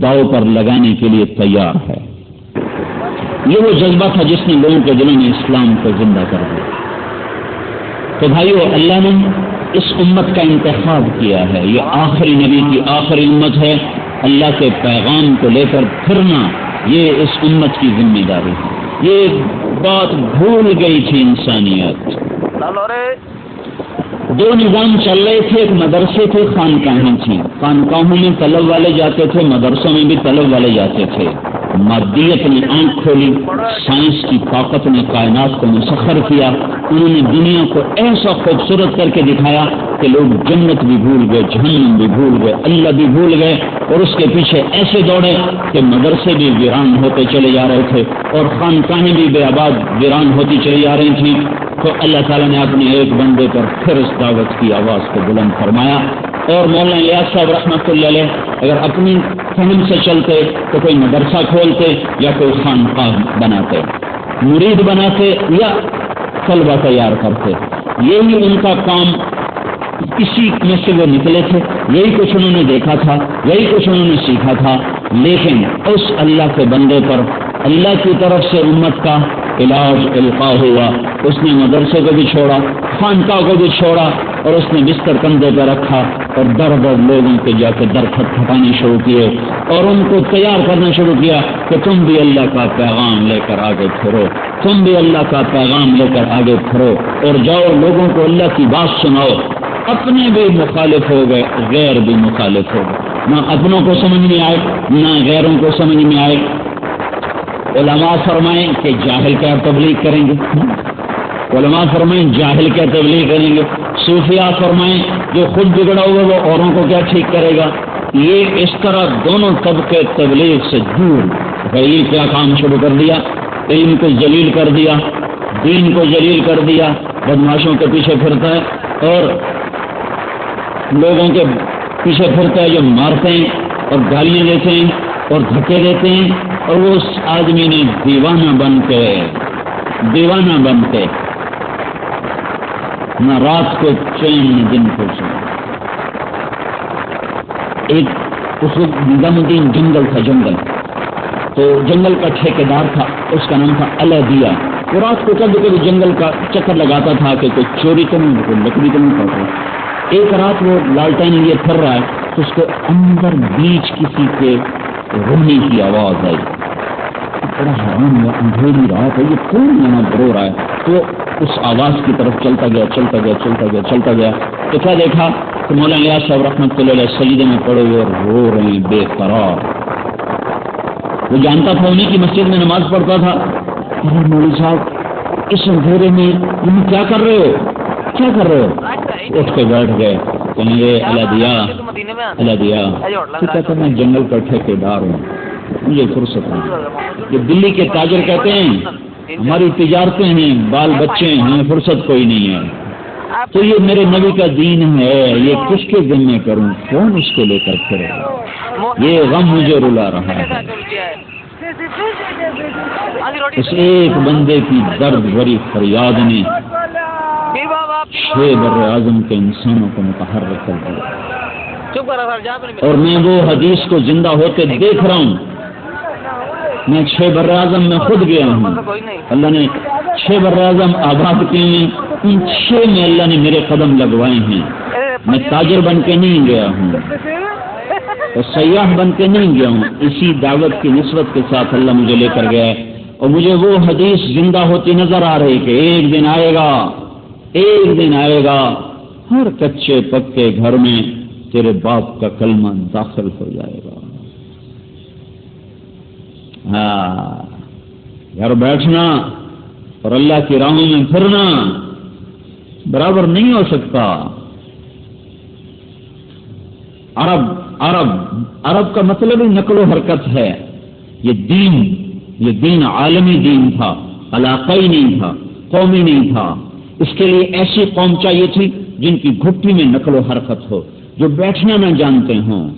داؤ پر لگانے کے لیے تیار ہے۔ یہ وہ جذبہ تھا جس نے لوگوں کے دلوں میں اسلام کو زندہ کر دیا۔ تو بھائیو، اللہ نے اس امت کا انتخاب کیا ہے، یہ آخری نبی کی آخری امت ہے۔ اللہ کے پیغام کو لے کر پھرنا یہ اس امت کی ذمہ داری ہے۔ یہ بات بھول گئی تھی انسانیت۔ دو نظام چل رہے تھے، ایک مدرسے تھے، خانقاہیں تھیں۔ خانقاہوں میں طلب والے جاتے تھے، مدرسوں میں بھی طلب والے جاتے تھے۔ مادیت نے آنکھ کھولی، سائنس کی طاقت نے کائنات کو مسخر کیا۔ انہوں نے دنیا کو ایسا خوبصورت کر کے دکھایا کہ لوگ جنت بھی بھول گئے، جہنم بھی بھول گئے، اللہ بھی بھول گئے، اور اس کے پیچھے ایسے دوڑے کہ مدرسے بھی ویران ہوتے چلے جا رہے تھے اور خانقاہیں بھی بے آباد ویران ہوتی چلی جا رہی تھیں۔ تو اللہ تعالیٰ نے اپنے ایک بندے پر پھر اس دعوت کی آواز کو بلند فرمایا، اور مولانا الیاس صاحب رحمۃ اللہ علیہ اگر اپنی فہم سے چلتے تو کوئی مدرسہ کھولتے یا کوئی خانقاہ بناتے، مرید بناتے یا طلبہ تیار کرتے۔ یہی ان کا کام، اسی میں سے وہ نکلے تھے، یہی کچھ انہوں نے دیکھا تھا، یہی کچھ انہوں نے سیکھا تھا۔ لیکن اس اللہ کے بندے پر اللہ کی طرف سے امت کا علاج القاء ہوا۔ اس نے مدرسے کو بھی چھوڑا، خانقاہ کو بھی چھوڑا، اور اس نے بستر کندھے پہ رکھا اور در در لوگوں کے جا کے در کھٹکھٹانے شروع کیے اور ان کو تیار کرنا شروع کیا کہ تم بھی اللہ کا پیغام لے کر آگے پھرو، تم بھی اللہ کا پیغام لے کر آگے پھرو اور جاؤ لوگوں کو اللہ کی بات سناؤ۔ اپنے بھی مخالف ہو گئے، غیر بھی مخالف ہو گئے، نہ اپنوں کو سمجھ میں آئے نہ غیروں کو سمجھ میں آئے۔ علماء فرمائیں کہ جاہل کیا تبلیغ کریں گے، علماء فرمائیں جاہل کیا تبلیغ کریں گے، صوفیاء فرمائیں جو خود بگڑا ہوا وہ اوروں کو کیا ٹھیک کرے گا۔ یہ اس طرح دونوں طبقے تبلیغ سے دور غیر کیا کام شروع کر دیا، علم کو ذلیل کر دیا، دین کو ذلیل کر دیا، بدماشوں کے پیچھے پھرتا ہے اور لوگوں کے پیچھے پھرتا ہے جو مارتے ہیں اور گالیاں دیتے ہیں اور دھکے دیتے ہیں، اور وہ اس آدمی نے دیوانہ بن کے نہ رات کو چین نہ دن کو چین۔ ایک اس وقت نظام الدین جنگل تھا، تو جنگل کا ٹھیکیدار تھا، اس کا نام تھا الادیہ۔ وہ رات کو کبھی کبھی جنگل کا چکر لگاتا تھا کہ کوئی چوری تو نہیں، کوئی لکڑی تو نہیں پڑ رہا۔ ایک رات وہ لالٹین لیے پھر رہا ہے تو اس کو اندر بیچ کسی کے رونے کی آواز آئی۔ بڑا حیران ہوا، اندھیری رات ہے، یہ کون یہاں رو رہا ہے؟ تو اس آواز کی طرف چلتا گیا تو کیا دیکھا کہ مولانا الیاس صاحب رحمۃ اللہ علیہ سجدے میں پڑے ہوئے اور رو رہے ہیں بے قرار۔ وہ جانتا تھا انہیں کی مسجد میں نماز پڑھتا تھا۔ مولوی صاحب اس اندھیرے میں تم کیا کر رہے ہو؟ اٹھ کے بیٹھ گئے، کہیں گے الادیہ تو کہتا میں جنگل کا ٹھیکیدار ہوں، مجھے فرصت نہیں۔ یہ دلی کے تاجر کہتے ہیں ہماری تجارتیں ہیں، بال بچے ہیں، ہمیں فرصت کوئی نہیں ہے۔ تو یہ میرے نبی کا دین ہے، یہ کس کے ذمہ کروں، کون اس کو لے کر پھرے؟ یہ غم مجھے رلا رہا ہے۔ اس ایک بندے کی درد بھری فریاد نے 6 بر اعظم کے انسانوں کو متحرک کر دیا، اور میں وہ حدیث کو زندہ ہوتے دیکھ رہا ہوں۔ میں 6 بر اعظم میں خود گیا ہوں، اللہ نے 6 بر اعظم آباد کیے ہیں، ان 6 میں اللہ نے میرے قدم لگوائے ہیں۔ میں تاجر بن کے نہیں گیا ہوں اور سیاح بن کے نہیں گیا ہوں، اسی دعوت کی نسبت کے ساتھ اللہ مجھے لے کر گیا ہے، اور مجھے وہ حدیث زندہ ہوتی نظر آ رہی کہ ایک دن آئے گا ہر کچے پکے گھر میں تیرے باپ کا کلمہ داخل ہو جائے گا۔ گھر بیٹھنا اور اللہ کی راہوں میں پھرنا برابر نہیں ہو سکتا۔ عرب کا مطلب ہی نقل و حرکت ہے۔ یہ دین عالمی دین تھا، علاقائی نہیں تھا، قومی نہیں تھا۔ اس کے لیے ایسی قوم چاہیے تھی جن کی گھٹی میں نقل و حرکت ہو، جو بیٹھنا نہ جانتے ہوں،